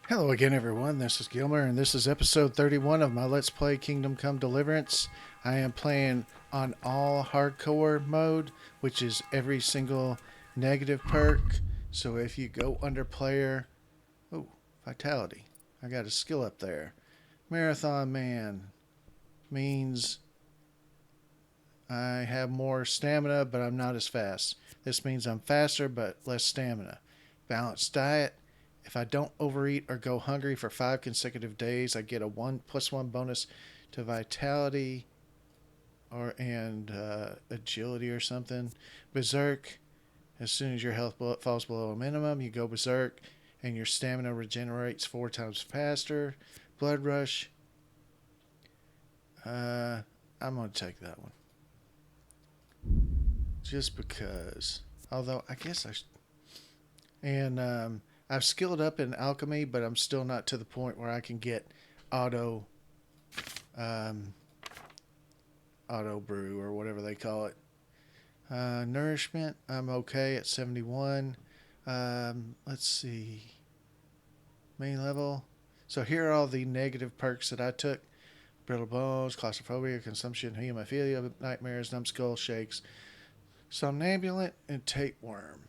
Hello again, everyone. This is Gilmer, and this is episode 31 of my Let's Play Kingdom Come Deliverance. I am playing on all hardcore mode, which is every single negative perk. So if you go under player... Oh, vitality. I got a skill up there. Marathon Man means I have more stamina, but I'm not as fast. This means I'm faster, but less stamina. Balanced diet. If I don't overeat or go hungry for 5 consecutive days, I get a 1+1 bonus to vitality and agility or something. Berserk. As soon as your health falls below a minimum, you go berserk, and your stamina regenerates 4 times faster. Blood rush. I'm going to take that one. Just because. Although, I guess I should. And I've skilled up in alchemy, but I'm still not to the point where I can get auto brew or whatever they call it. Nourishment, I'm okay at 71. Let's see. Main level. So here are all the negative perks that I took. Brittle bones, claustrophobia, consumption, hemophilia, nightmares, numbskull, shakes, somnambulant, and tapeworm.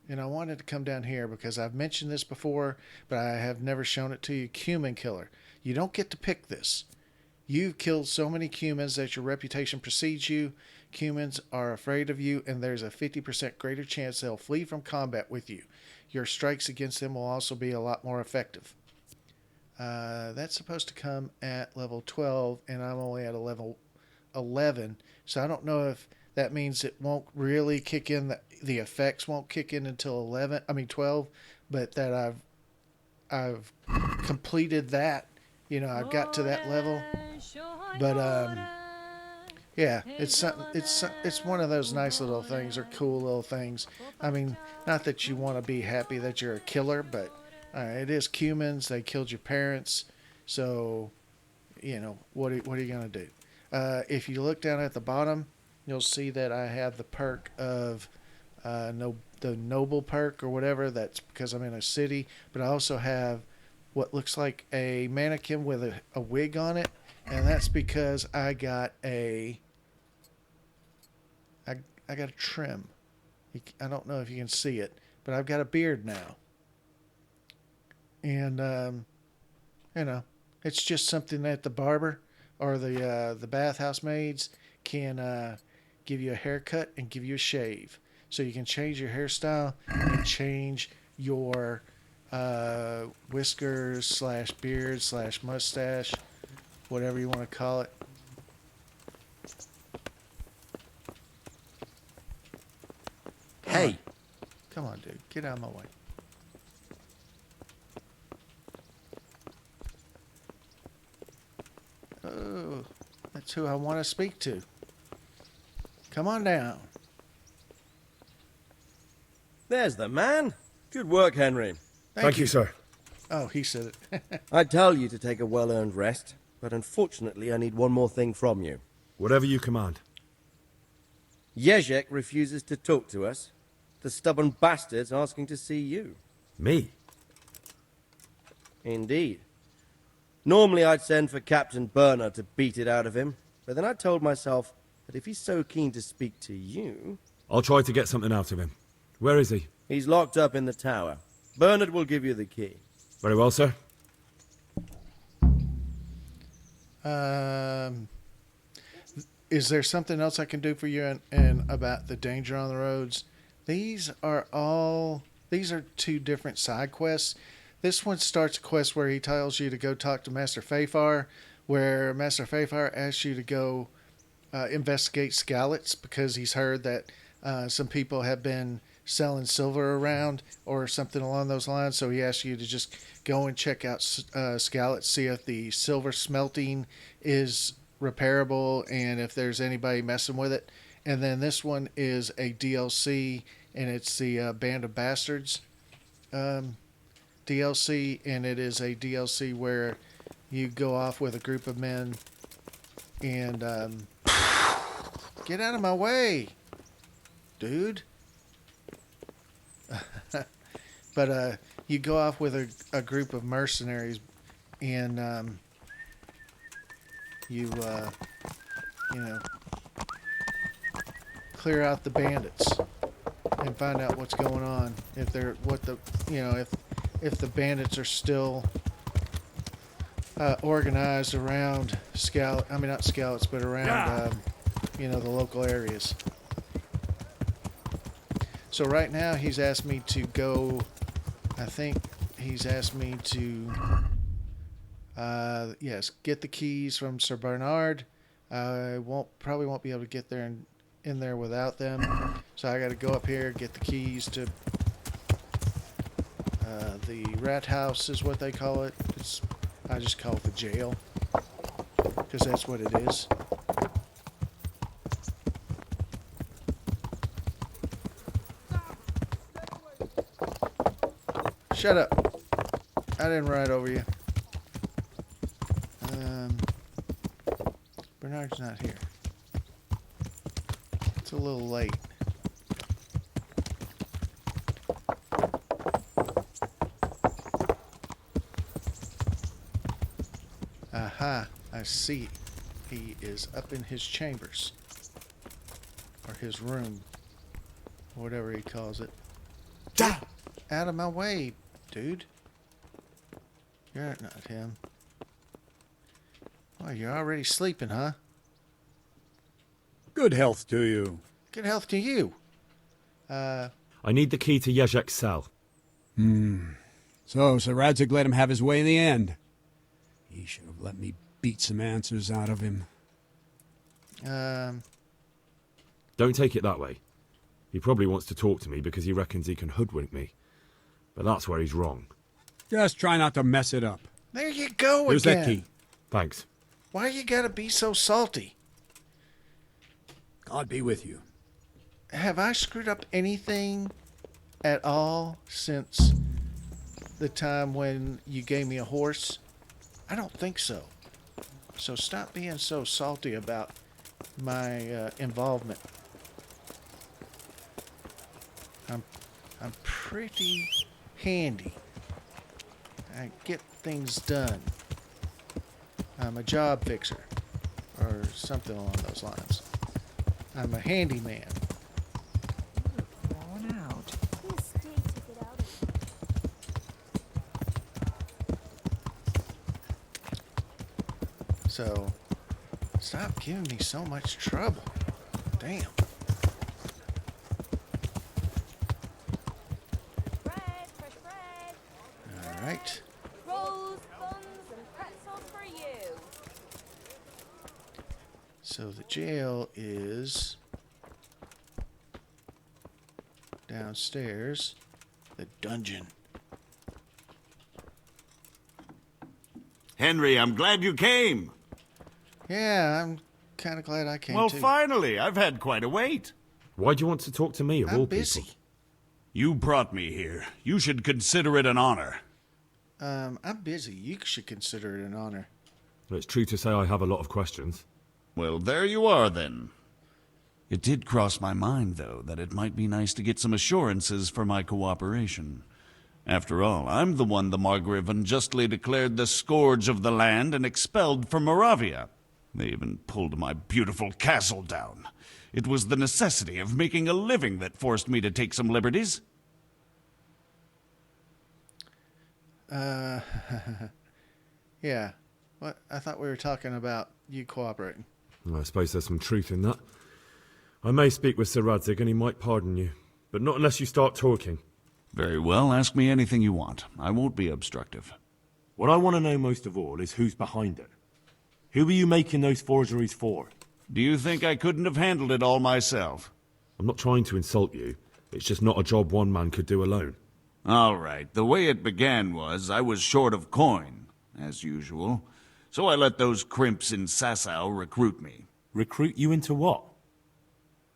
And I wanted to come down here because I've mentioned this before, but I have never shown it to you. Cumin killer. You don't get to pick this. You've killed so many cumins that your reputation precedes you. Cumins are afraid of you, and there's a 50% greater chance they'll flee from combat with you. Your strikes against them will also be a lot more effective. That's supposed to come at level 12, and I'm only at a level 11, so I don't know if that means it won't really kick in. The effects won't kick in until 12, but that I've completed that. I've got to that level. But yeah, it's one of those nice little things or cool little things. I mean, not that you want to be happy that you're a killer, but it is cumins. They killed your parents, so what are you gonna do? If you look down at the bottom, you'll see that I have the perk of the noble perk or whatever. That's because I'm in a city. But I also have what looks like a mannequin with a wig on it, and that's because I got a trim. I don't know if you can see it, but I've got a beard now, and it's just something that the barber or the bathhouse maids can give you a haircut and give you a shave. So you can change your hairstyle and change your whiskers / beard / mustache, whatever you want to call it. Hey! Come on, dude. Get out of my way. Oh, that's who I want to speak to. Come on down. There's the man. Good work, Henry. Thank you, sir. Oh, he said it. I tell you to take a well-earned rest, but unfortunately I need one more thing from you. Whatever you command. Jezhek refuses to talk to us. The stubborn bastard's asking to see you. Me? Indeed. Normally I'd send for Captain Burner to beat it out of him, but then I told myself that if he's so keen to speak to you... I'll try to get something out of him. Where is he? He's locked up in the tower. Bernard will give you the key. Very well, sir. Is there something else I can do for you and about the danger on the roads? These are 2 different side quests. This one starts a quest where he tells you to go talk to Master Fafar, where Master Fafar asks you to go investigate Skalitz because he's heard that some people have been selling silver around or something along those lines. So he asks you to just go and check out Skalitz, see if the silver smelting is repairable and if there's anybody messing with it. And then this one is a DLC, and it's the Band of Bastards DLC, and it is a DLC where you go off with a group of men and get out of my way, dude. But you go off with a group of mercenaries, and you clear out the bandits and find out what's going on. If they're if the bandits are still organized around not scouts, but around the local areas. So right now he's asked me to go. I think he's asked me to get the keys from Sir Bernard. I probably won't be able to get there in there without them. So I got to go up here, get the keys to the rat house is what they call it. I just call it the jail because that's what it is. Shut up. I didn't ride over you. Bernard's not here. It's a little late. Aha, I see. He is up in his chambers. Or his room. Whatever he calls it. Get out of my way, dude. You're not him. Oh, you're already sleeping, huh? Good health to you. Good health to you. I need the key to Jezhek's cell. So, Sir Radzig let him have his way in the end. He should have let me beat some answers out of him. Don't take it that way. He probably wants to talk to me because he reckons he can hoodwink me. But that's where he's wrong. Just try not to mess it up. There you go Here's again. that key. Thanks. Why you gotta be so salty? God be with you. Have I screwed up anything at all since the time when you gave me a horse? I don't think so. So stop being so salty about my involvement. I'm pretty handy. I get things done. I'm a job fixer, or something along those lines. I'm a handyman. Worn out. So, stop giving me so much trouble. Damn. Bread, fresh bread. All right. Rolls, buns, and pretzels for you. So the jail is downstairs. The dungeon. Henry, I'm glad you came. Yeah, I'm kind of glad I came Well, too. finally, I've had quite a wait. Why do you want to talk to me of all I'm busy. people? You brought me here. You should consider it an honor. I'm busy. You should consider it an honor. It's true to say I have a lot of questions. Well, there you are, then. It did cross my mind, though, that it might be nice to get some assurances for my cooperation. After all, I'm the one the Margrave unjustly declared the scourge of the land and expelled from Moravia. They even pulled my beautiful castle down. It was the necessity of making a living that forced me to take some liberties. Yeah. What? I thought we were talking about you cooperating. Well, I suppose there's some truth in that. I may speak with Sir Radzig and he might pardon you, but not unless you start talking. Very well, ask me anything you want. I won't be obstructive. What I want to know most of all is who's behind it. Who are you making those forgeries for? Do you think I couldn't have handled it all myself? I'm not trying to insult you. It's just not a job one man could do alone. All right, the way it began was I was short of coin, as usual. So I let those crimps in Sasau recruit me. Recruit you into what?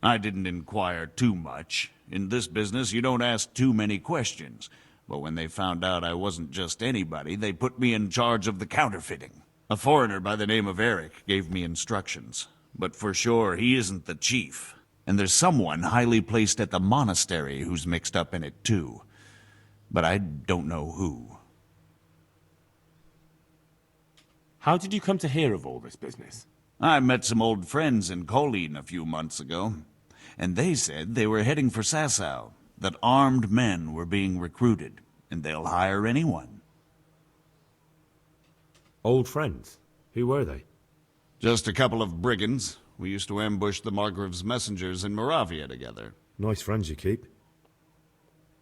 I didn't inquire too much. In this business, you don't ask too many questions. But when they found out I wasn't just anybody, they put me in charge of the counterfeiting. A foreigner by the name of Eric gave me instructions. But for sure, he isn't the chief. And there's someone highly placed at the monastery who's mixed up in it too. but I don't know who. How did you come to hear of all this business? I met some old friends in Colleen a few months ago, and they said they were heading for Sasau, that armed men were being recruited, and they'll hire anyone. Old friends? Who were they? Just a couple of brigands. We used to ambush the Margrave's messengers in Moravia together. Nice friends you keep.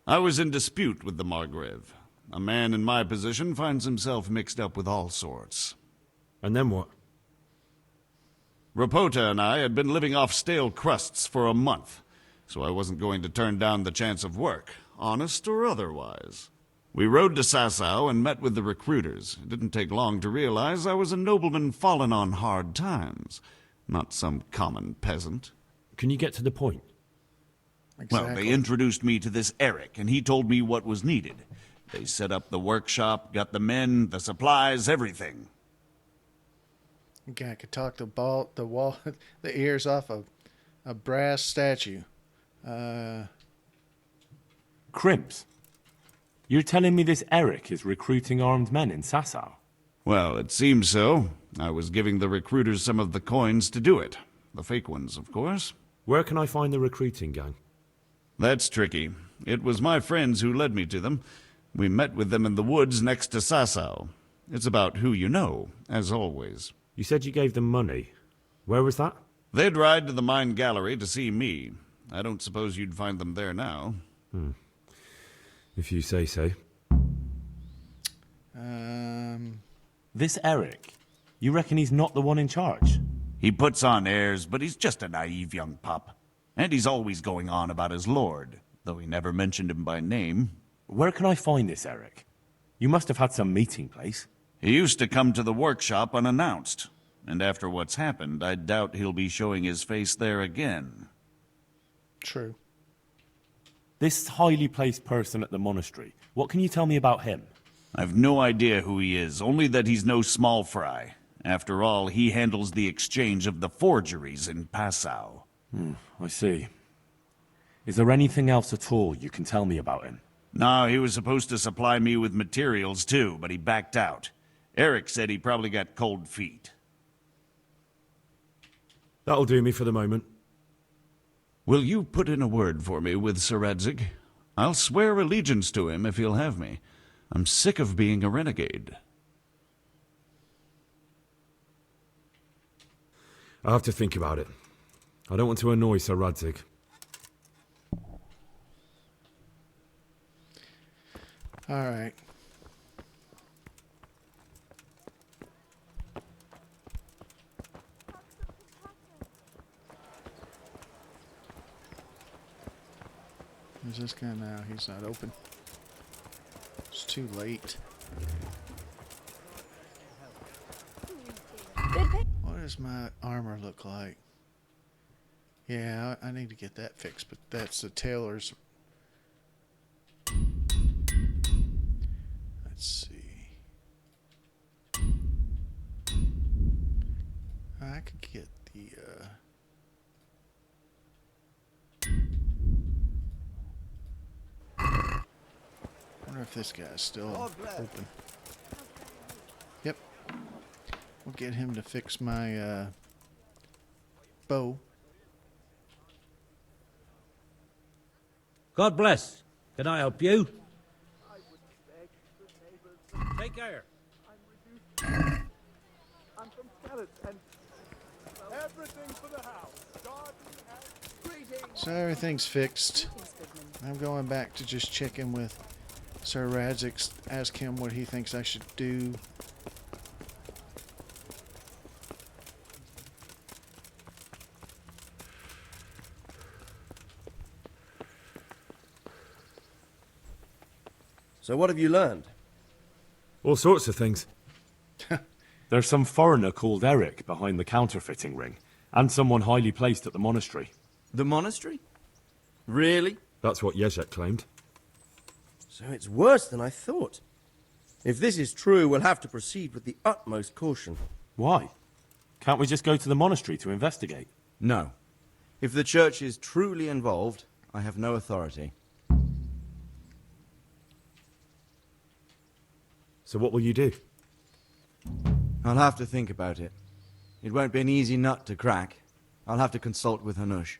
I was in dispute with the Margrave. A man in my position finds himself mixed up with all sorts. And then what? Rapota and I had been living off stale crusts for a month, so I wasn't going to turn down the chance of work, honest or otherwise. We rode to Sasau and met with the recruiters. It didn't take long to realize I was a nobleman fallen on hard times, not some common peasant. Can you get to the point? Exactly. Well, they introduced me to this Eric, and he told me what was needed. They set up the workshop, got the men, the supplies, everything. Guy could talk the wall, the ears off a brass statue. Crimps? You're telling me this Eric is recruiting armed men in Sasau? Well, it seems so. I was giving the recruiters some of the coins to do it. The fake ones, of course. Where can I find the recruiting gang? That's tricky. It was my friends who led me to them. We met with them in the woods next to Sasau. It's about who you know, as always. You said you gave them money. Where was that? They'd ride to the mine gallery to see me. I don't suppose you'd find them there now. If you say so. This Eric? You reckon he's not the one in charge? He puts on airs, but he's just a naive young pup. And he's always going on about his lord, though he never mentioned him by name. Where can I find this Eric? You must have had some meeting place. He used to come to the workshop unannounced, and after what's happened, I doubt he'll be showing his face there again. True. This highly placed person at the monastery, what can you tell me about him? I've no idea who he is, only that he's no small fry. After all, he handles the exchange of the forgeries in Passau. I see. Is there anything else at all you can tell me about him? No, he was supposed to supply me with materials too, but he backed out. Eric said he probably got cold feet. That'll do me for the moment. Will you put in a word for me with Sir Radzig? I'll swear allegiance to him if he'll have me. I'm sick of being a renegade. I'll have to think about it. I don't want to annoy Sir Radzig. All right. Who's this guy now? He's not open. It's too late. What does my armor look like? Yeah, I need to get that fixed, but that's the tailor's. Let's see. I could get the I wonder if this guy's still open. Yep. We'll get him to fix my bow. God bless. Can I help you? Take care. I'm from Skeleton. Everything for the house. Garden and greetings. So everything's fixed. I'm going back to just checking with Sir Radzig, ask him what he thinks I should do. So what have you learned? All sorts of things. There's some foreigner called Eric behind the counterfeiting ring, and someone highly placed at the monastery. The monastery? Really? That's what Jezhek claimed. So it's worse than I thought. If this is true, we'll have to proceed with the utmost caution. Why? Can't we just go to the monastery to investigate? No. If the church is truly involved, I have no authority. So what will you do? I'll have to think about it. It won't be an easy nut to crack. I'll have to consult with Hanush.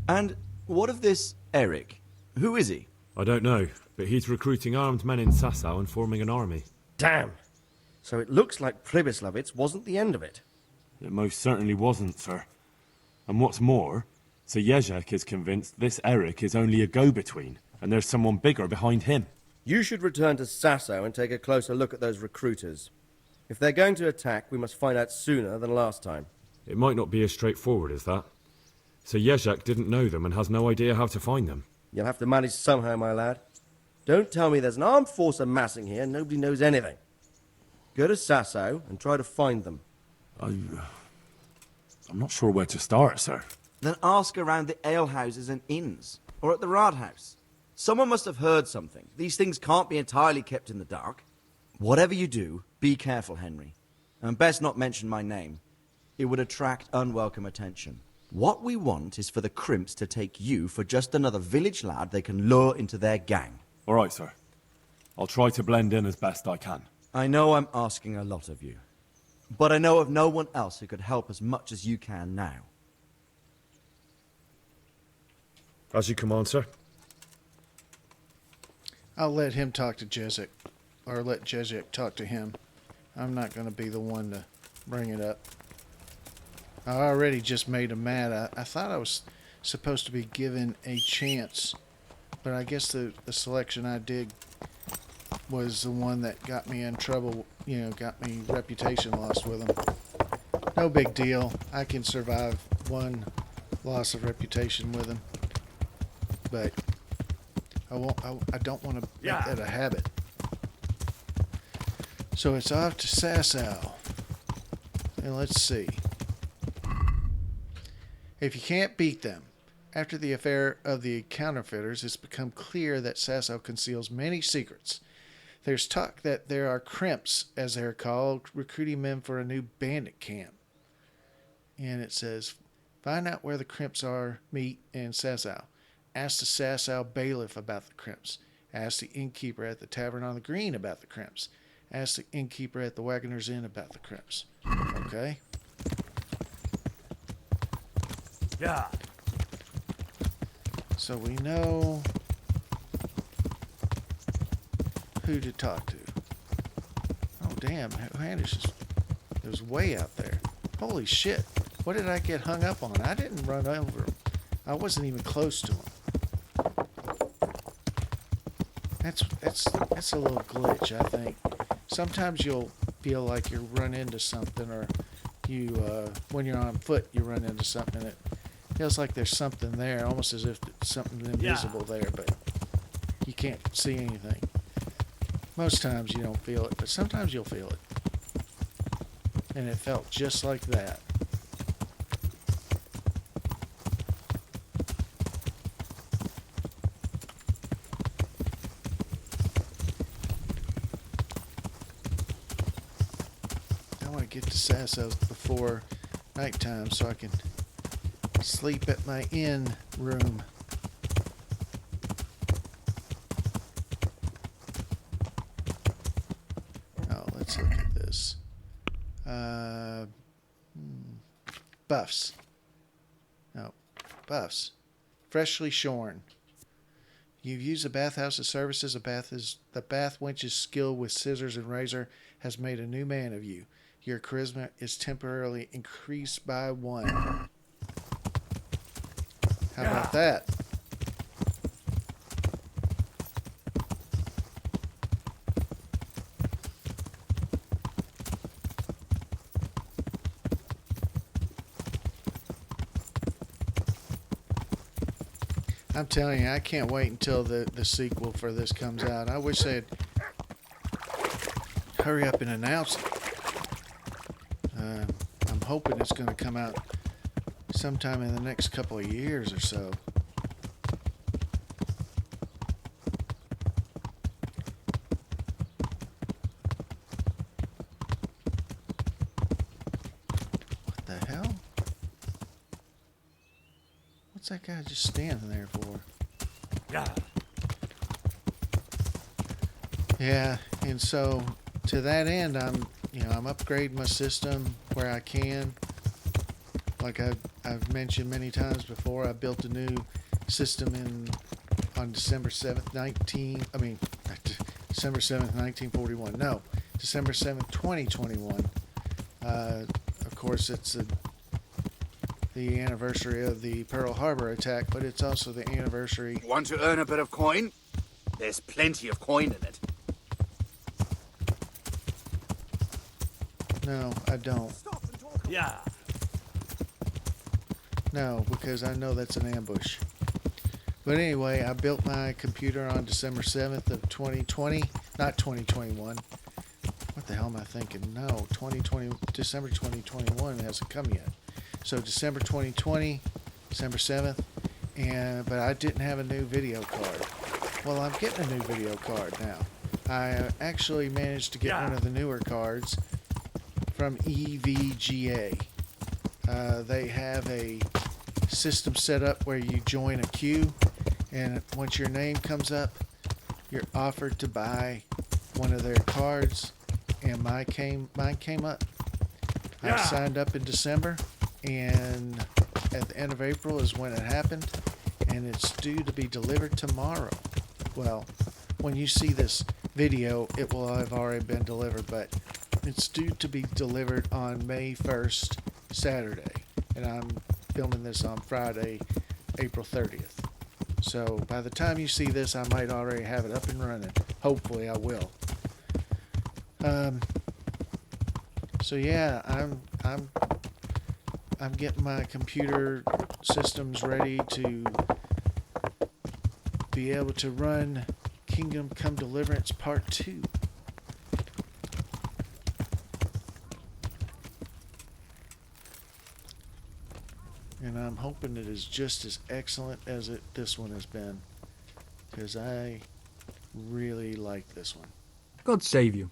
And what of this Eric? Who is he? I don't know, but he's recruiting armed men in Sasau and forming an army. Damn. So it looks like Pribyslavitz wasn't the end of it. It most certainly wasn't, sir. And what's more, Sir Jezhek is convinced this Eric is only a go-between, and there's someone bigger behind him. You should return to Sasau and take a closer look at those recruiters. If they're going to attack, we must find out sooner than last time. It might not be as straightforward as that. Sir Jezhek didn't know them and has no idea how to find them. You'll have to manage somehow, my lad. Don't tell me there's an armed force amassing here and nobody knows anything. Go to Sasau and try to find them. I'm not sure where to start, sir. Then ask around the alehouses and inns, or at the Rathaus. Someone must have heard something. These things can't be entirely kept in the dark. Whatever you do, be careful, Henry. And best not mention my name. It would attract unwelcome attention. What we want is for the crimps to take you for just another village lad they can lure into their gang. All right, sir. I'll try to blend in as best I can. I know I'm asking a lot of you, but I know of no one else who could help as much as you can now. As you command, sir. I'll let him talk to Jezhek, or let Jezhek talk to him. I'm not going to be the one to bring it up. I already just made him mad. I thought I was supposed to be given a chance, but I guess the selection I did was the one that got me in trouble, got me reputation lost with him. No big deal. I can survive one loss of reputation with him, but I don't want to make that a habit. So it's off to Sasau. And let's see. If you can't beat them, after the affair of the counterfeiters, it's become clear that Sasau conceals many secrets. There's talk that there are crimps, as they're called, recruiting men for a new bandit camp. And it says, find out where the crimps meet in Sasau. Ask the Sasau bailiff about the crimps. Ask the innkeeper at the Tavern on the Green about the crimps. Ask the innkeeper at the Wagoner's Inn about the crimps. Okay? Yeah. So we know who to talk to. Oh, damn. Handish is way out there. Holy shit. What did I get hung up on? I didn't run over him. I wasn't even close to him. That's a little glitch, I think. Sometimes you'll feel like you run into something, or you when you're on foot you run into something and it feels like there's something there, almost as if it's something invisible there, but you can't see anything. Most times you don't feel it, but sometimes you'll feel it. And it felt just like that. Get to Sasau before nighttime so I can sleep at my inn room. Oh, let's look at this. Buffs. No, buffs. Freshly shorn. You've used the bathhouse's services. The bath wench's skill with scissors and razor has made a new man of you. Your charisma is temporarily increased by 1. How about that? I'm telling you, I can't wait until the sequel for this comes out. I wish they'd hurry up and announce it. I'm hoping it's going to come out sometime in the next couple of years or so. What the hell? What's that guy just standing there for? Yeah. Yeah, and so to that end, I'm upgrading my system where I can. Like I've mentioned many times before, I built a new system on December 7th, 19. I mean, December 7th, 1941. No, December 7th, 2021. Of course, it's the anniversary of the Pearl Harbor attack, but it's also the anniversary. Want to earn a bit of coin? There's plenty of coin in it. No, I don't. Yeah. No, because I know that's an ambush. But anyway, I built my computer on December 7th of 2020, not 2021. What the hell am I thinking? No, December 2021 hasn't come yet. So December 2020, December 7th, but I didn't have a new video card. Well, I'm getting a new video card now. I actually managed to get one of the newer cards from EVGA. They have a system set up where you join a queue, and once your name comes up, you're offered to buy one of their cards, and mine came up. I signed up in December, and at the end of April is when it happened, and it's due to be delivered tomorrow. Well, when you see this video, it will have already been delivered, but it's due to be delivered on May 1st, Saturday, and I'm filming this on Friday, April 30th. So by the time you see this, I might already have it up and running. Hopefully I will. So yeah, I'm getting my computer systems ready to be able to run Kingdom Come Deliverance Part 2. And I'm hoping it is just as excellent as this one has been, because I really like this one. God save you.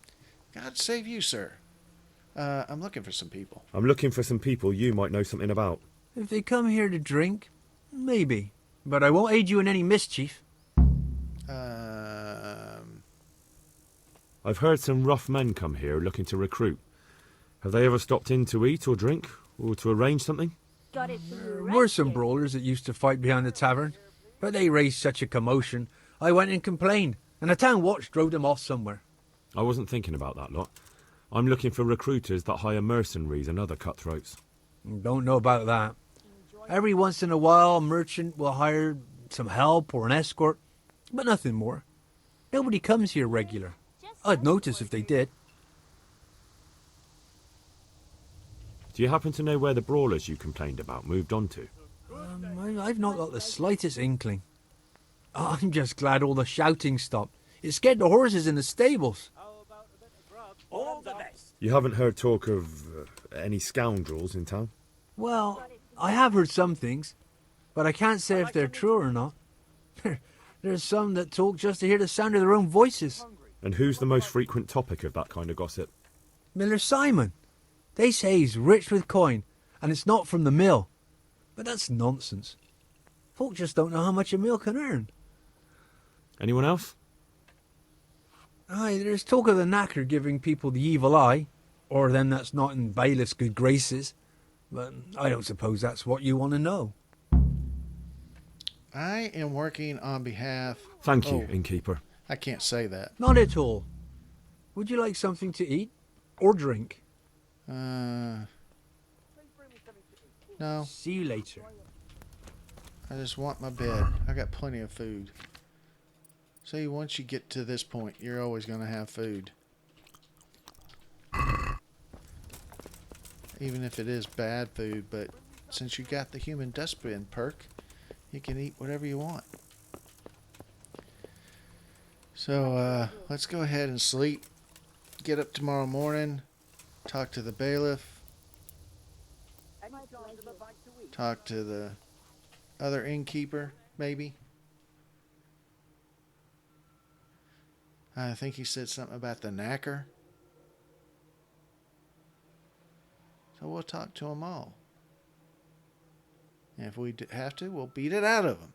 God save you, sir. I'm looking for some people. I'm looking for some people you might know something about. If they come here to drink, maybe. But I won't aid you in any mischief. I've heard some rough men come here looking to recruit. Have they ever stopped in to eat or drink, or to arrange something? Got it for you, There were some rescue. brawlers that used to fight behind the tavern, but they raised such a commotion, I went and complained, and the town watch drove them off somewhere. I wasn't thinking about that lot. I'm looking for recruiters that hire mercenaries and other cutthroats. Don't know about that. Every once in a while, a merchant will hire some help or an escort, but nothing more. Nobody comes here regular. I'd notice if they did. Do you happen to know where the brawlers you complained about moved on to? I've not got the slightest inkling. I'm just glad all the shouting stopped. It scared the horses in the stables. All the best. You haven't heard talk of any scoundrels in town? Well, I have heard some things, but I can't say if they're true or not. There's some that talk just to hear the sound of their own voices. And who's the most frequent topic of that kind of gossip? Miller Simon. They say he's rich with coin, and it's not from the mill. But that's nonsense. Folk just don't know how much a mill can earn. Anyone else? Aye, there's talk of the knacker giving people the evil eye, or them that's not in bailiff's good graces. But I don't suppose that's what you want to know. I am working on behalf... Thank you, innkeeper. I can't say that. Not at all. Would you like something to eat? Or drink? No. See you later. I just want my bed. I got plenty of food. See, once you get to this point, you're always going to have food. Even if it is bad food, but since you got the human dustbin perk, you can eat whatever you want. So, let's go ahead and sleep. Get up tomorrow morning. Talk to the bailiff. Talk to the other innkeeper, maybe. I think he said something about the knacker. So we'll talk to them all. And if we have to, we'll beat it out of them.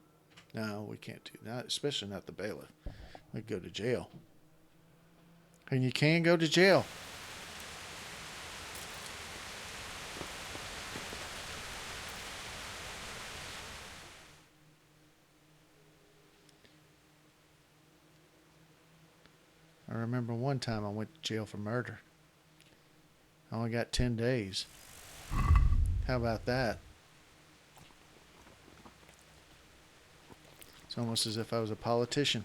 No, we can't do that, especially not the bailiff. We'd go to jail. And you can go to jail. I remember one time I went to jail for murder. I only got 10 days. How about that? It's almost as if I was a politician.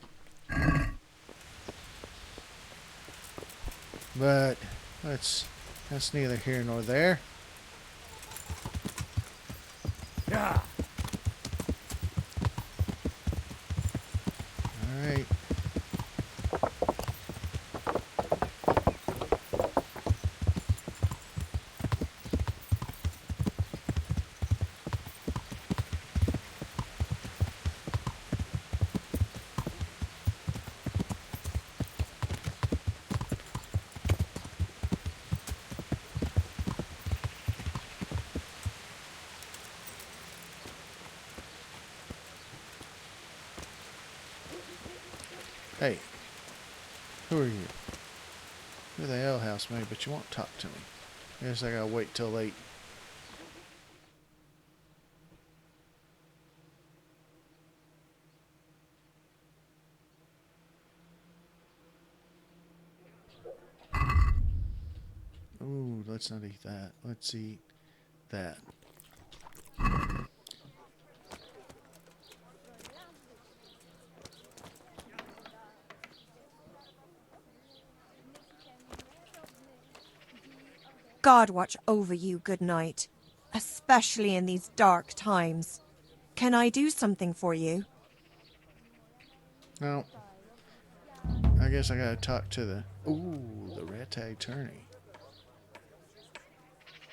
But that's neither here nor there. Yeah. All right. Hey, who are you? You're the ale house maid, but you won't talk to me. Guess I gotta wait till late. Ooh, let's not eat that. Let's eat that. God watch over you, good night, especially in these dark times. Can I do something for you? No. I guess I gotta talk to the rat attorney.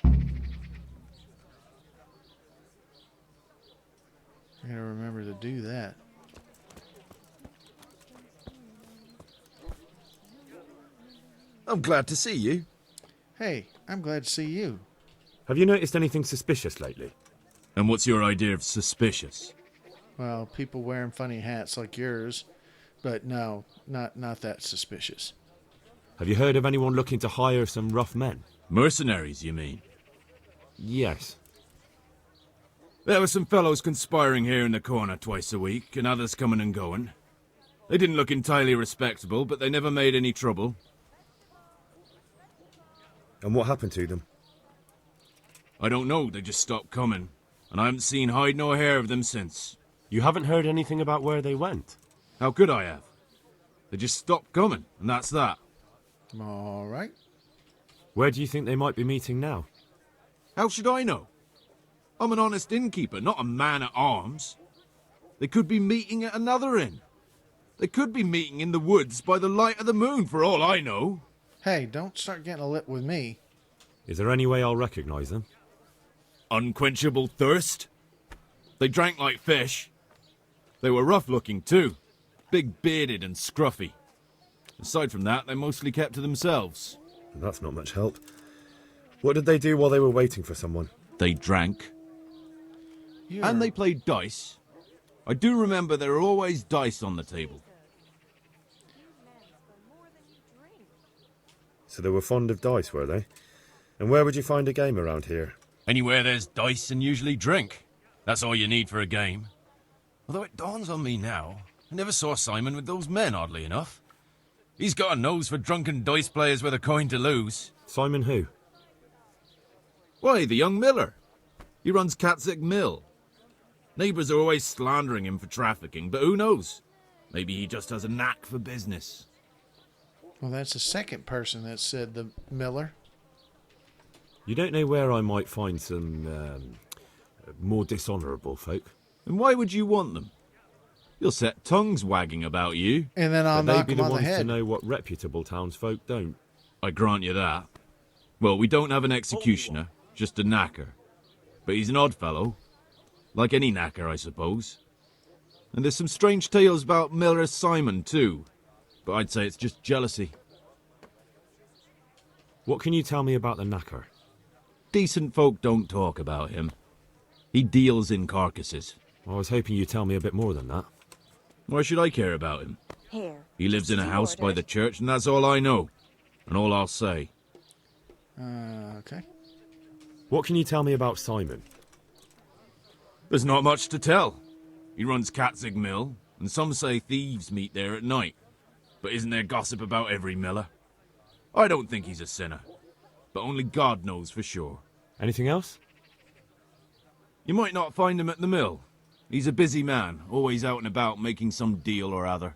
I gotta remember to do that. I'm glad to see you. Hey, I'm glad to see you. Have you noticed anything suspicious lately? And what's your idea of suspicious? Well, people wearing funny hats like yours, but no, not that suspicious. Have you heard of anyone looking to hire some rough men? Mercenaries, you mean? Yes. There were some fellows conspiring here in the corner twice a week, and others coming and going. They didn't look entirely respectable, but they never made any trouble. And what happened to them? I don't know, they just stopped coming, and I haven't seen hide nor hair of them since. You haven't heard anything about where they went? How could I have? They just stopped coming, and that's that. All right. Where do you think they might be meeting now? How should I know? I'm an honest innkeeper, not a man-at-arms. They could be meeting at another inn. They could be meeting in the woods by the light of the moon, for all I know. Hey, don't start getting a lip with me. Is there any way I'll recognize them? Unquenchable thirst? They drank like fish. They were rough-looking, too. Big-bearded and scruffy. Aside from that, they mostly kept to themselves. That's not much help. What did they do while they were waiting for someone? They drank. And they played dice. I do remember there were always dice on the table. So they were fond of dice, were they? And where would you find a game around here? Anywhere there's dice and usually drink. That's all you need for a game. Although it dawns on me now, I never saw Simon with those men, oddly enough. He's got a nose for drunken dice players with a coin to lose. Simon who? Why, the young miller. He runs Catsick Mill. Neighbours are always slandering him for trafficking, but who knows? Maybe he just has a knack for business. Well, that's the second person that said the miller. You don't know where I might find some more dishonourable folk? And why would you want them? You'll set tongues wagging about you. And then I'll knock him on the head. To know what reputable townsfolk don't. I grant you that. Well, we don't have an executioner, just a knacker. But he's an odd fellow. Like any knacker, I suppose. And there's some strange tales about Miller Simon, too. But I'd say it's just jealousy. What can you tell me about the knacker? Decent folk don't talk about him. He deals in carcasses. I was hoping you'd tell me a bit more than that. Why should I care about him? Here. He lives in a house by the church, and that's all I know. and all I'll say. Okay. What can you tell me about Simon? There's not much to tell. He runs Katzig Mill, and some say thieves meet there at night. But isn't there gossip about every miller? I don't think he's a sinner, but only God knows for sure. Anything else? You might not find him at the mill. He's a busy man, always out and about making some deal or other.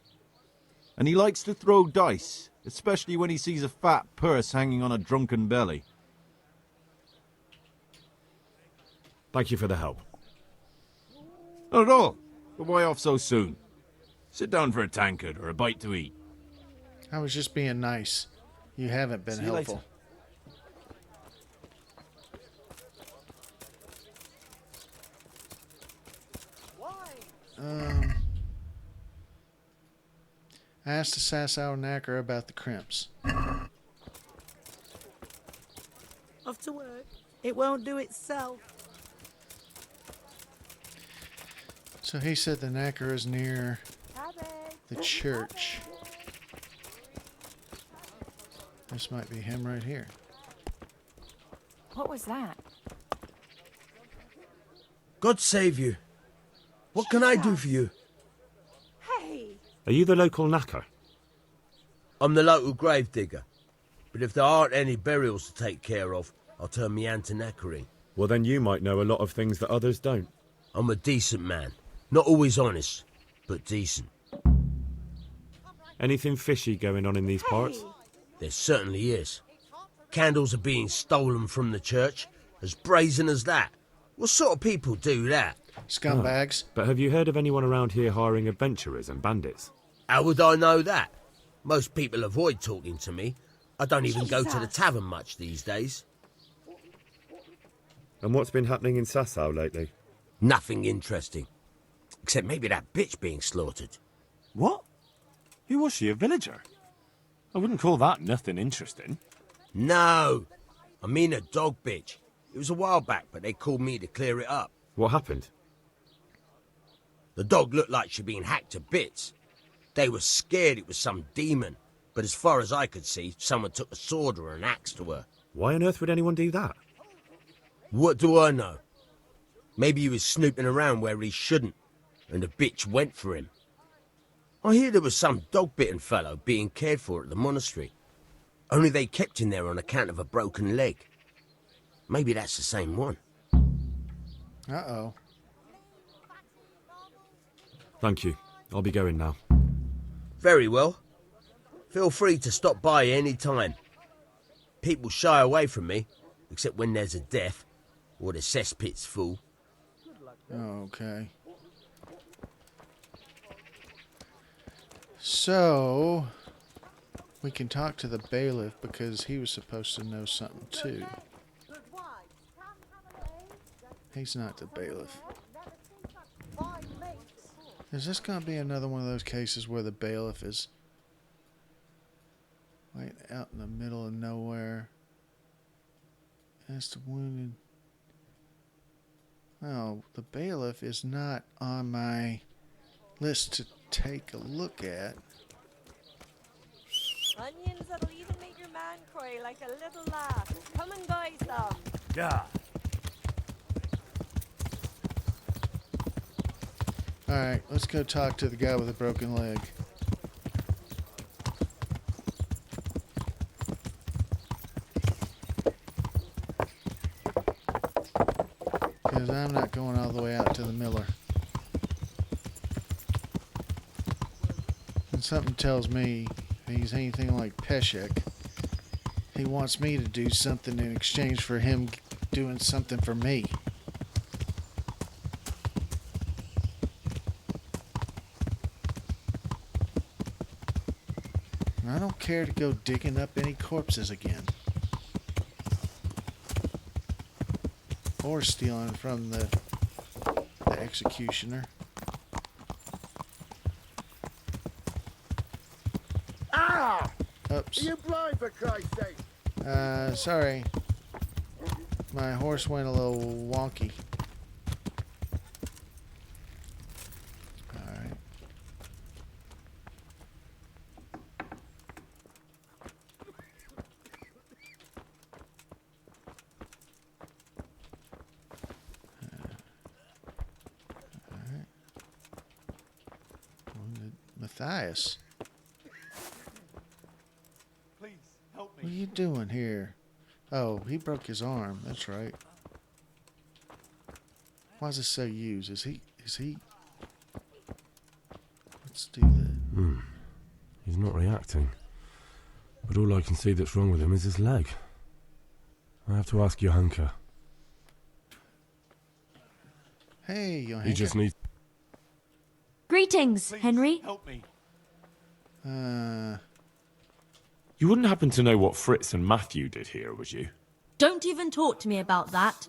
And he likes to throw dice, especially when he sees a fat purse hanging on a drunken belly. Thank you for the help. Not at all. But why off so soon? Sit down for a tankard or a bite to eat. I was just being nice. You haven't been See you helpful. I asked the Sasau knacker about the crimps. Off to work. It won't do itself. So he said the knacker is near the church. This might be him right here. What was that? God save you. What can I do for you? Hey! Are you the local knacker? I'm the local grave digger. But if there aren't any burials to take care of, I'll turn me hand to knackering. Well, then you might know a lot of things that others don't. I'm a decent man. Not always honest, but decent. Anything fishy going on in these parts? There certainly is. Candles are being stolen from the church, as brazen as that. What sort of people do that? Scumbags. But have you heard of anyone around here hiring adventurers and bandits? How would I know that? Most people avoid talking to me. I don't even go to the tavern much these days. And what's been happening in Sasau lately? Nothing interesting. Except maybe that bitch being slaughtered. What? Who was she, a villager? I wouldn't call that nothing interesting. No, I mean a dog bitch. It was a while back, but they called me to clear it up. What happened? The dog looked like she'd been hacked to bits. They were scared it was some demon, but as far as I could see, someone took a sword or an axe to her. Why on earth would anyone do that? What do I know? Maybe he was snooping around where he shouldn't, and the bitch went for him. I hear there was some dog-bitten fellow being cared for at the monastery. Only they kept him there on account of a broken leg. Maybe that's the same one. Uh-oh. Thank you. I'll be going now. Very well. Feel free to stop by any time. People shy away from me, except when there's a death, or the cesspit's full. Okay. So, we can talk to the bailiff because he was supposed to know something too. He's not the bailiff. Is this going to be another one of those cases where the bailiff is right out in the middle of nowhere? As the wounded. Oh, the bailiff is not on my list to take a look at. Onions that'll even make your man cry like a little lass. Come and buy some. Yeah. Alright, let's go talk to the guy with a broken leg. Because I'm not going all the way out to the miller. And something tells me if he's anything like Peshek, he wants me to do something in exchange for him doing something for me. I don't care to go digging up any corpses again. Or stealing from the executioner. Ah! Oops. Are you blind, for Christ's sake? Sorry. My horse went a little wonky. Alright. Matthias. Please, help me. What are you doing here? Oh, he broke his arm. That's right. Why does it say use? Is he... Let's do that. He's not reacting. But all I can see that's wrong with him is his leg. I have to ask Johanka. Hey, Johanka. He just needs... Greetings, Please, Henry. help me. You wouldn't happen to know what Fritz and Matthew did here, would you? Don't even talk to me about that.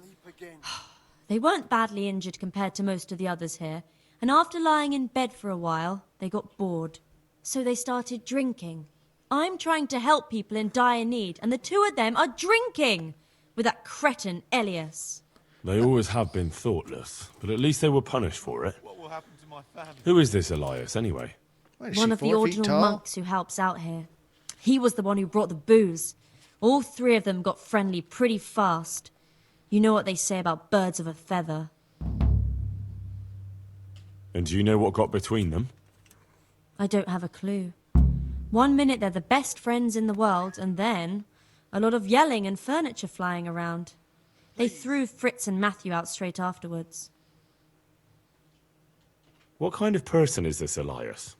They weren't badly injured compared to most of the others here, and after lying in bed for a while, they got bored. So they started drinking. I'm trying to help people in dire need, and the two of them are drinking with that cretin Elias. They always have been thoughtless, but at least they were punished for it. What will happen to my family? Who is this Elias, anyway? What, is One she of the 4 feet ordinal tall? monks who helps out here. He was the one who brought the booze. All three of them got friendly pretty fast. You know what they say about birds of a feather. And do you know what got between them? I don't have a clue. One minute they're the best friends in the world, and then a lot of yelling and furniture flying around. They threw Fritz and Matthew out straight afterwards. What kind of person is this Elias?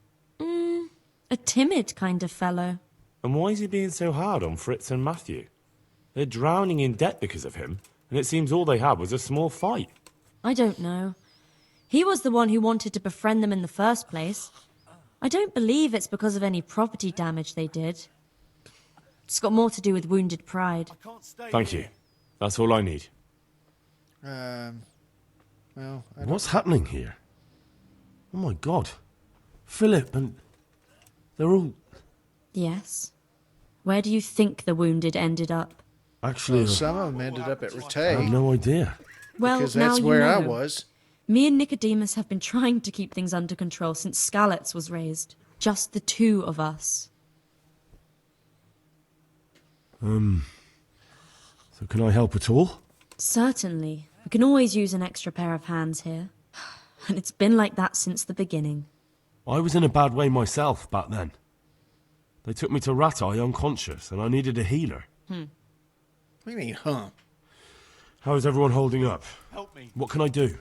A timid kind of fellow. And why is he being so hard on Fritz and Matthew? They're drowning in debt because of him, and it seems all they had was a small fight. I don't know. He was the one who wanted to befriend them in the first place. I don't believe it's because of any property damage they did. It's got more to do with wounded pride. Thank you. That's all I need. Well, I What's happening here? Oh my god. Philip and... they're all... Yes. Where do you think the wounded ended up? Actually, some of them ended up at I have Rattay. no idea. Well, Because now that's you where know. I was. Me and Nicodemus have been trying to keep things under control since Skalitz was raised. Just the two of us. So can I help at all? Certainly. We can always use an extra pair of hands here. And it's been like that since the beginning. I was in a bad way myself back then. They took me to Rattay unconscious, and I needed a healer. What do you mean, huh? How is everyone holding up? Help me. What can I do?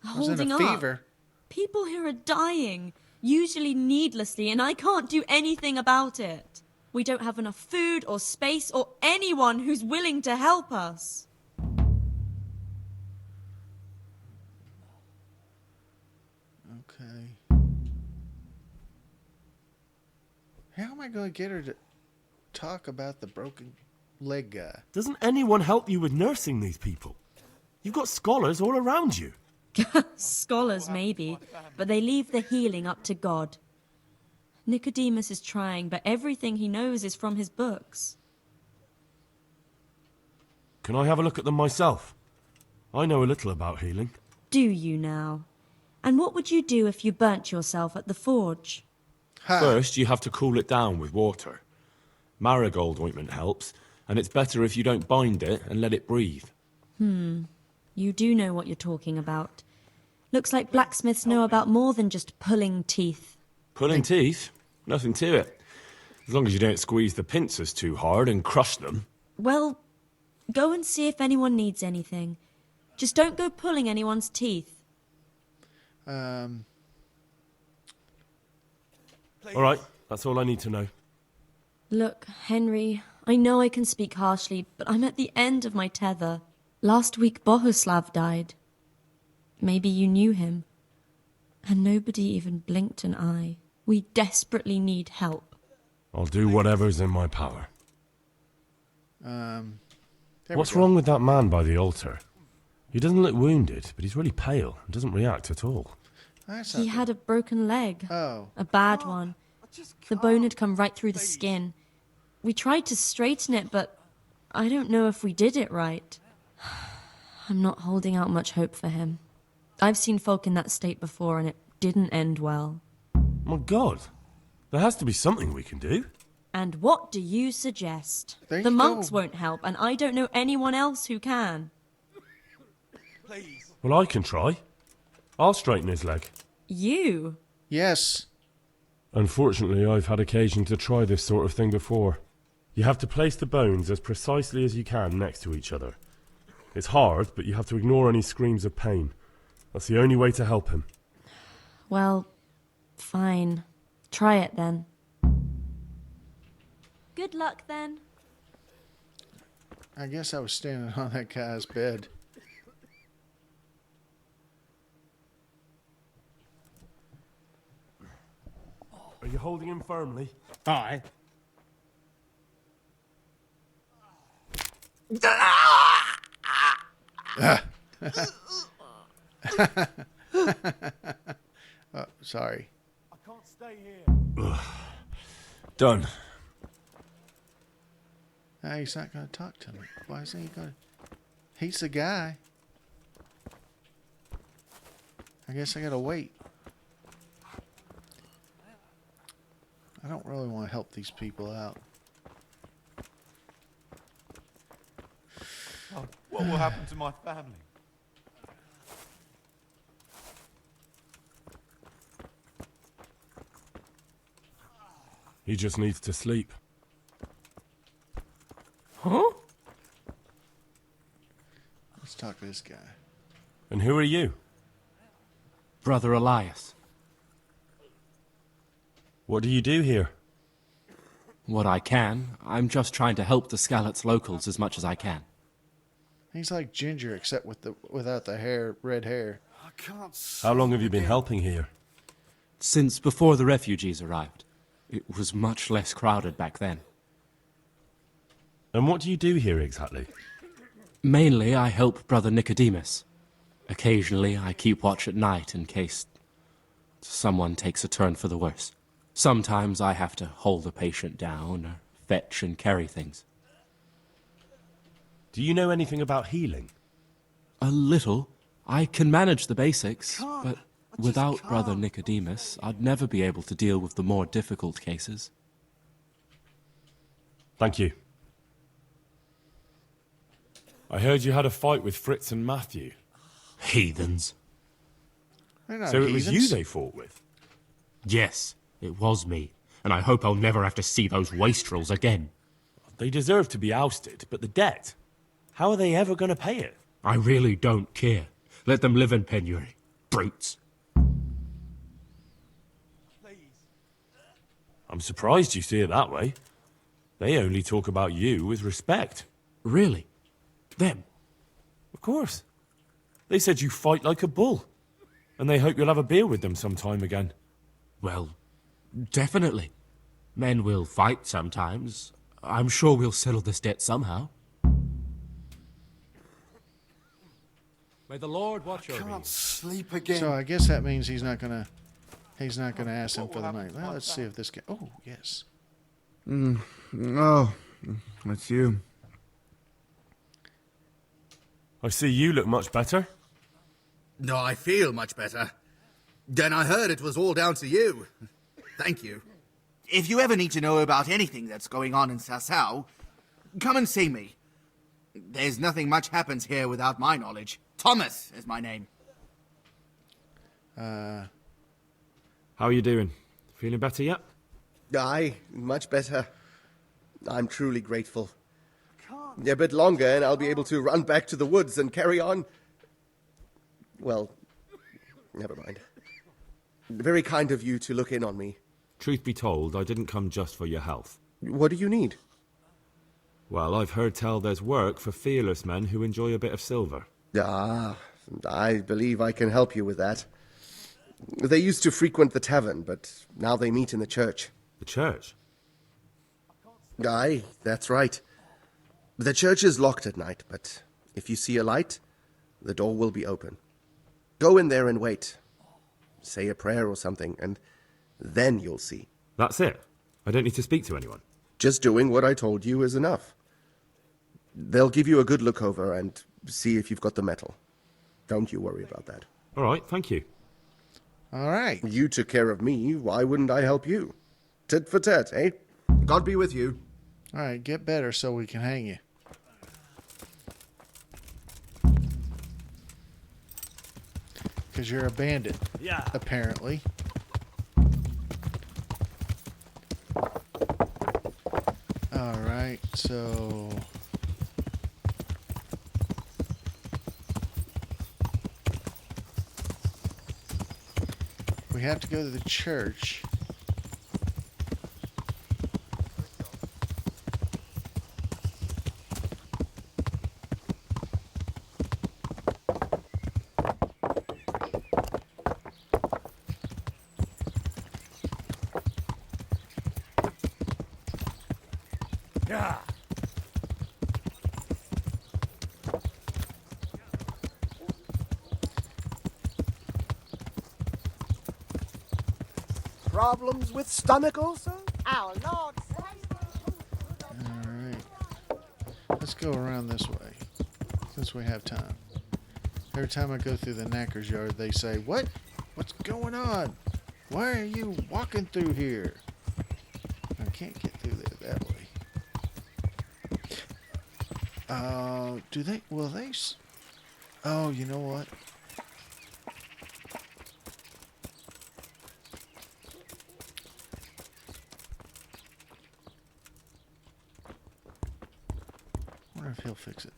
I was in Holding a up. fever. People here are dying, usually needlessly, and I can't do anything about it. We don't have enough food or space or anyone who's willing to help us. Okay. How am I going to get her to talk about the broken leg guy? Doesn't anyone help you with nursing these people? You've got scholars all around you. Scholars, maybe, but they leave the healing up to God. Nicodemus is trying, but everything he knows is from his books. Can I have a look at them myself? I know a little about healing. Do you now? And what would you do if you burnt yourself at the forge? First, you have to cool it down with water. Marigold ointment helps, and it's better if you don't bind it and let it breathe. You do know what you're talking about. Looks like blacksmiths know about more than just pulling teeth. Pulling teeth? Nothing to it. As long as you don't squeeze the pincers too hard and crush them. Well, go and see if anyone needs anything. Just don't go pulling anyone's teeth. All right, that's all I need to know. Look, Henry, I know I can speak harshly, but I'm at the end of my tether. Last week Bohuslav died. Maybe you knew him. And nobody even blinked an eye. We desperately need help. I'll do whatever's in my power. There What's we go. wrong with that man by the altar? He doesn't look wounded, but he's really pale and doesn't react at all. That's He not had a broken leg. Oh. A bad one. The bone had come right through the skin. We tried to straighten it, but I don't know if we did it right. I'm not holding out much hope for him. I've seen folk in that state before, and it didn't end well. My God, there has to be something we can do. And what do you suggest? There The you monks go. won't help, and I don't know anyone else who can. Well, I can try. I'll straighten his leg. You? Yes. Unfortunately, I've had occasion to try this sort of thing before. You have to place the bones as precisely as you can next to each other. It's hard, but you have to ignore any screams of pain. That's the only way to help him. Well, fine. Try it then. Good luck then. I guess I was standing on that guy's bed. Are you holding him firmly? Aye. Oh, sorry. I can't stay here. Done. No, he's not going to talk to me. Why isn't he going to? He's the guy. I guess I got to wait. I don't really want to help these people out. Oh, what will happen to my family? He just needs to sleep. Huh? Let's talk to this guy. And who are you? Brother Elias. What do you do here? What I can. I'm just trying to help the Skalitz locals as much as I can. He's like Ginger, except without the hair, red hair. I can't. How long have you been helping here? Since before the refugees arrived. It was much less crowded back then. And what do you do here exactly? Mainly, I help Brother Nicodemus. Occasionally, I keep watch at night in case someone takes a turn for the worse. Sometimes I have to hold a patient down or fetch and carry things. Do you know anything about healing? A little. I can manage the basics, but without Brother Nicodemus, I'd never be able to deal with the more difficult cases. Thank you. I heard you had a fight with Fritz and Matthew. Heathens. They're not So it was heathens. you they fought with? Yes, it was me, and I hope I'll never have to see those wastrels again. They deserve to be ousted, but the debt? How are they ever going to pay it? I really don't care. Let them live in penury. Brutes. I'm surprised you see it that way. They only talk about you with respect. Really? Them? Of course. They said you fight like a bull. And they hope you'll have a beer with them sometime again. Well, definitely. Men will fight sometimes. I'm sure we'll settle this debt somehow. May the Lord watch over you. Can't sleep again. So I guess that means he's not gonna ask him for the money. Well, let's see if this guy. Oh, yes. Oh, that's you. I see you look much better. No, I feel much better. Then I heard it was all down to you. Thank you. If you ever need to know about anything that's going on in Sasau, come and see me. There's nothing much happens here without my knowledge. Thomas is my name. How are you doing? Feeling better yet? Aye, much better. I'm truly grateful. A bit longer and I'll be able to run back to the woods and carry on. Well, never mind. Very kind of you to look in on me. Truth be told, I didn't come just for your health. What do you need? Well, I've heard tell there's work for fearless men who enjoy a bit of silver. Ah, I believe I can help you with that. They used to frequent the tavern, but now they meet in the church. The church? Aye, that's right. The church is locked at night, but if you see a light, the door will be open. Go in there and wait. Say a prayer or something, and then you'll see. That's it? I don't need to speak to anyone? Just doing what I told you is enough. They'll give you a good look over and see if you've got the metal. Don't you worry about that. All right, thank you. All right. You took care of me, why wouldn't I help you? Tit for tat, eh? God be with you. All right, get better so we can hang you. Because you're a bandit. Yeah. Apparently. Alright, so... we have to go to the church. Yeah. Problems with stomach also? Our Lord. Alright. Let's go around this way, since we have time. Every time I go through the knacker's yard, they say, "What? What's going on? Why are you walking through here?" I can't get through there that way. Do they, will they, oh, you know what? I wonder if he'll fix it.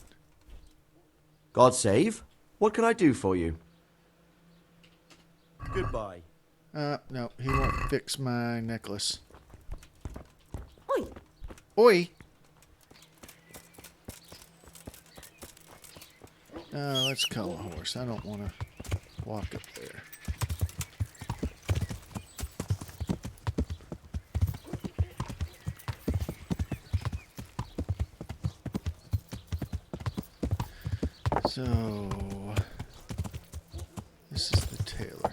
God save. What can I do for you? Goodbye. No, he won't fix my necklace. Oi. Oi! Let's call a horse. I don't want to walk up there. So, this is the tailor.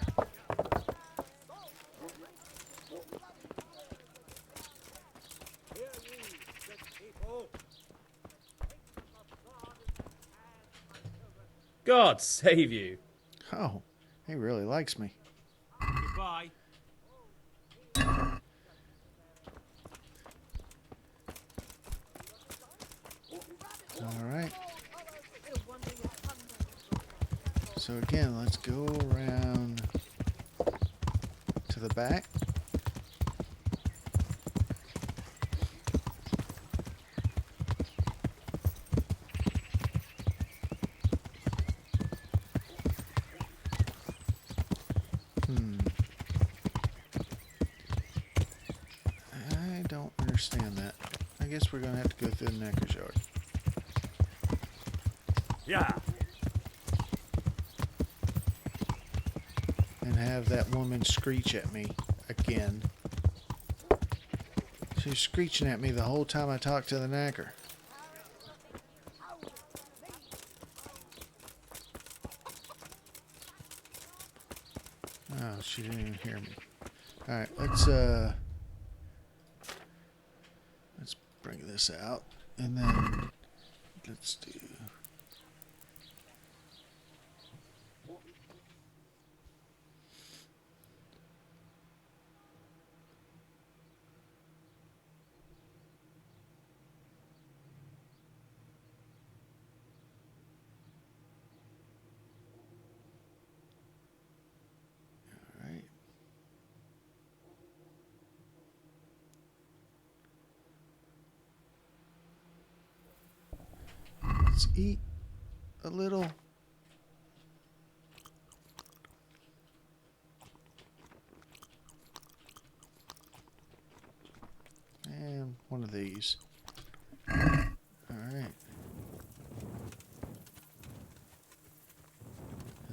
God save you. Oh, he really likes me. Goodbye. Alright. So again, let's go around to the back. I don't understand that. I guess we're going to have to go through the knacker's yard. Yeah. And have that woman screech at me again. She's screeching at me the whole time I talk to the knacker. Oh, she didn't even hear me. Alright, let's bring this out. And then let's do... Let's eat a little. And one of these. Alright.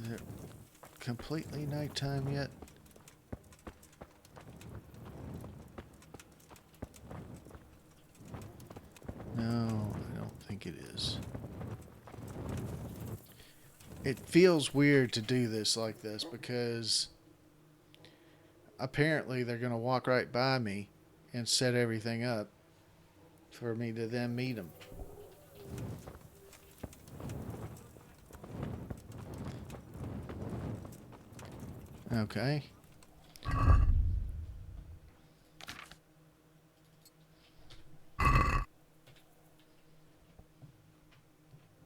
Is it completely nighttime yet? No, I don't think it is. It feels weird to do this like this because apparently they're going to walk right by me and set everything up for me to then meet them. Okay.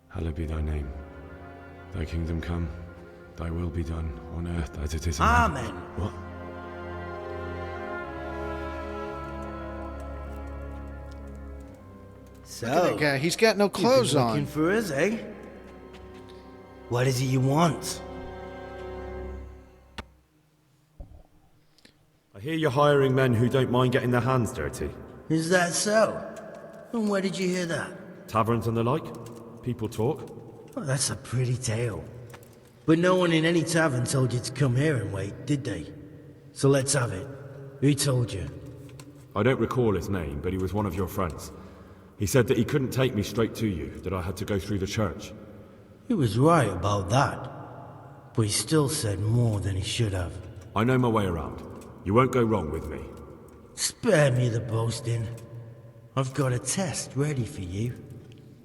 Hallowed be thy name. Thy kingdom come, thy will be done, on earth as it is in Amen. heaven. What? Look at that guy. He's got no clothes you've been on. looking for us, eh? What is it you want? I hear you're hiring men who don't mind getting their hands dirty. Is that so? And where did you hear that? Taverns and the like? People talk? Oh, that's a pretty tale. But no one in any tavern told you to come here and wait, did they? So let's have it. Who told you? I don't recall his name, but he was one of your friends. He said that he couldn't take me straight to you, that I had to go through the church. He was right about that. But he still said more than he should have. I know my way around. You won't go wrong with me. Spare me the boasting. I've got a test ready for you.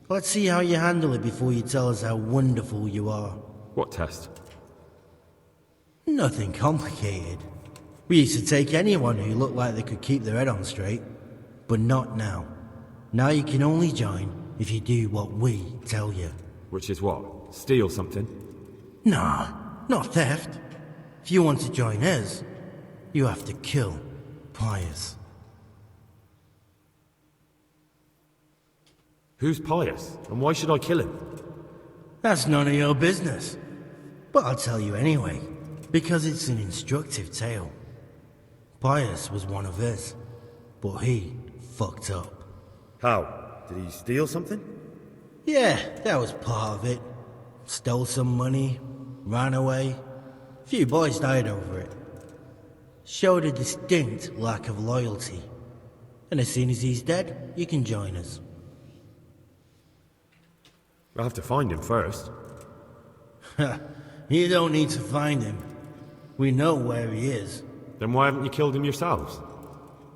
Let's see how you handle it before you tell us how wonderful you are. What test? Nothing complicated. We used to take anyone who looked like they could keep their head on straight. But not now. Now you can only join if you do what we tell you. Which is what? Steal something? Nah, not theft. If you want to join us, you have to kill Pius. Who's Pius, and why should I kill him? That's none of your business. But I'll tell you anyway, because it's an instructive tale. Pius was one of us, but he fucked up. How? Did he steal something? Yeah, that was part of it. Stole some money, ran away. A few boys died over it. Showed a distinct lack of loyalty. And as soon as he's dead, you can join us. I'll have to find him first. You don't need to find him. We know where he is. Then why haven't you killed him yourselves?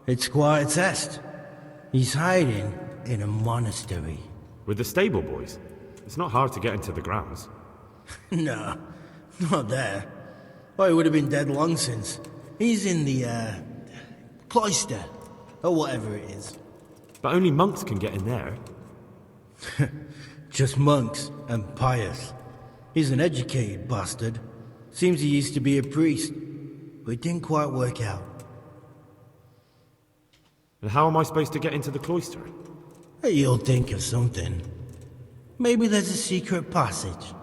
It's quite a test. He's hiding in a monastery. With the stable boys? It's not hard to get into the grounds. No, not there. Well, he would have been dead long since. He's in the, cloister, or whatever it is. But only monks can get in there. Just monks and Pius. He's an educated bastard. Seems he used to be a priest, but it didn't quite work out. And how am I supposed to get into the cloister? You'll think of something. Maybe there's a secret passage.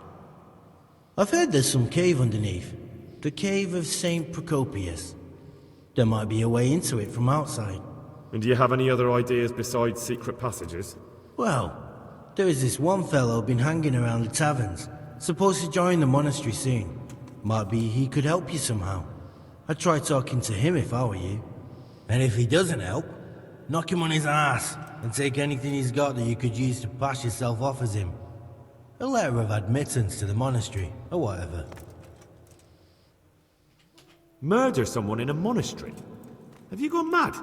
I've heard there's some cave underneath. The cave of St. Procopius. There might be a way into it from outside. And do you have any other ideas besides secret passages? Well, there is this one fellow been hanging around the taverns, supposed to join the monastery soon. Might be he could help you somehow. I'd try talking to him if I were you. And if he doesn't help, knock him on his ass and take anything he's got that you could use to pass yourself off as him. A letter of admittance to the monastery, or whatever. Murder someone in a monastery? Have you gone mad?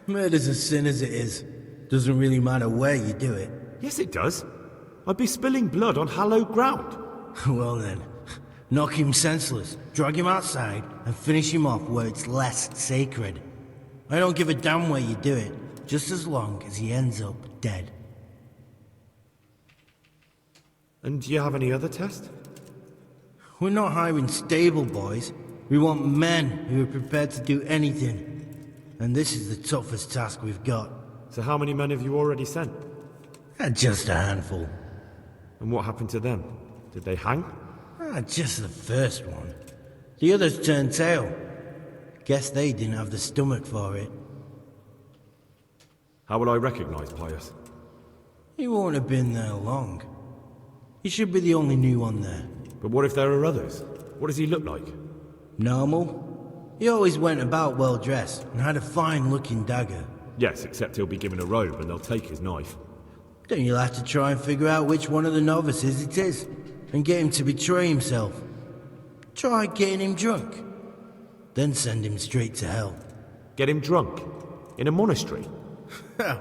Murder's a sin as it is. Doesn't really matter where you do it. Yes, it does. I'd be spilling blood on hallowed ground. Well then, knock him senseless, drag him outside, and finish him off where it's less sacred. I don't give a damn where you do it, just as long as he ends up dead. And do you have any other test? We're not hiring stable boys. We want men who are prepared to do anything. And this is the toughest task we've got. So how many men have you already sent? Just a handful. And what happened to them? Did they hang? Just the first one. The others turned tail. Guess they didn't have the stomach for it. How will I recognize Pius? He won't have been there long. He should be the only new one there. But what if there are others? What does he look like? Normal. He always went about well dressed and had a fine-looking dagger. Yes, except he'll be given a robe and they'll take his knife. Then you'll have to try and figure out which one of the novices it is, and get him to betray himself. Try getting him drunk. Then send him straight to hell. Get him drunk? In a monastery?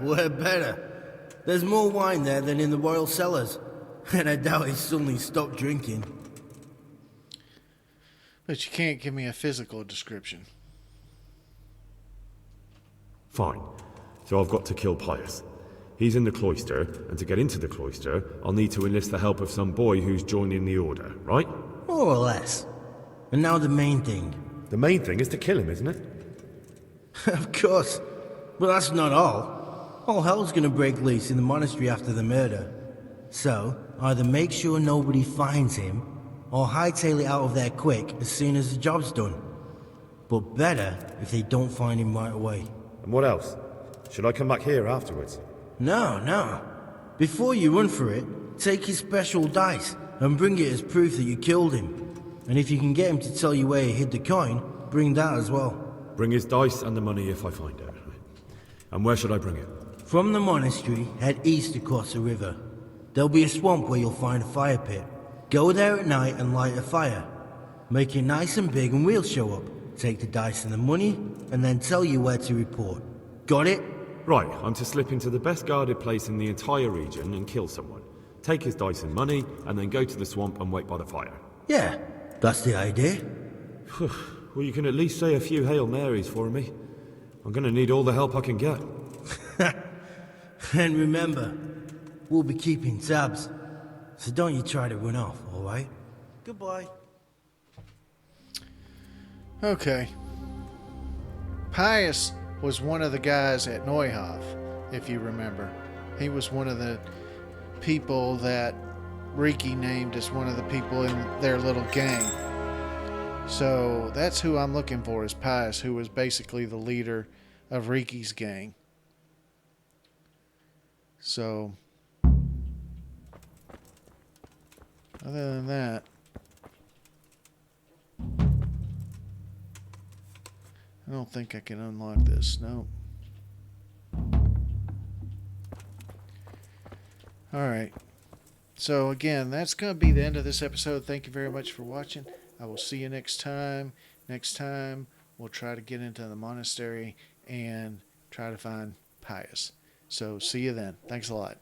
We're better. There's more wine there than in the royal cellars. And I doubt he suddenly stopped drinking. But you can't give me a physical description. Fine. So I've got to kill Pius. He's in the cloister, and to get into the cloister, I'll need to enlist the help of some boy who's joining the order, right? More or less. And now the main thing. The main thing is to kill him, isn't it? Of course. But that's not all. All hell's gonna break loose in the monastery after the murder. So, either make sure nobody finds him, or hightail it out of there quick as soon as the job's done. But better if they don't find him right away. And what else? Should I come back here afterwards? No. Before you run for it, take his special dice and bring it as proof that you killed him. And if you can get him to tell you where he hid the coin, bring that as well. Bring his dice and the money if I find it. And where should I bring it? From the monastery, head east across the river. There'll be a swamp where you'll find a fire pit. Go there at night and light a fire. Make it nice and big and we'll show up. Take the dice and the money, and then tell you where to report. Got it? Right, I'm to slip into the best guarded place in the entire region and kill someone. Take his dice and money, and then go to the swamp and wait by the fire. Yeah, that's the idea. Well, you can at least say a few Hail Marys for me. I'm gonna need all the help I can get. And remember, we'll be keeping tabs. So don't you try to run off, alright? Goodbye. Okay. Pius was one of the guys at Neuhof, if you remember. He was one of the people that Riki named as one of the people in their little gang. So that's who I'm looking for, is Pius, who was basically the leader of Riki's gang. So, other than that, I don't think I can unlock this. No. Alright. So again, that's going to be the end of this episode. Thank you very much for watching. I will see you next time. Next time, we'll try to get into the monastery and try to find Pius. So see you then. Thanks a lot.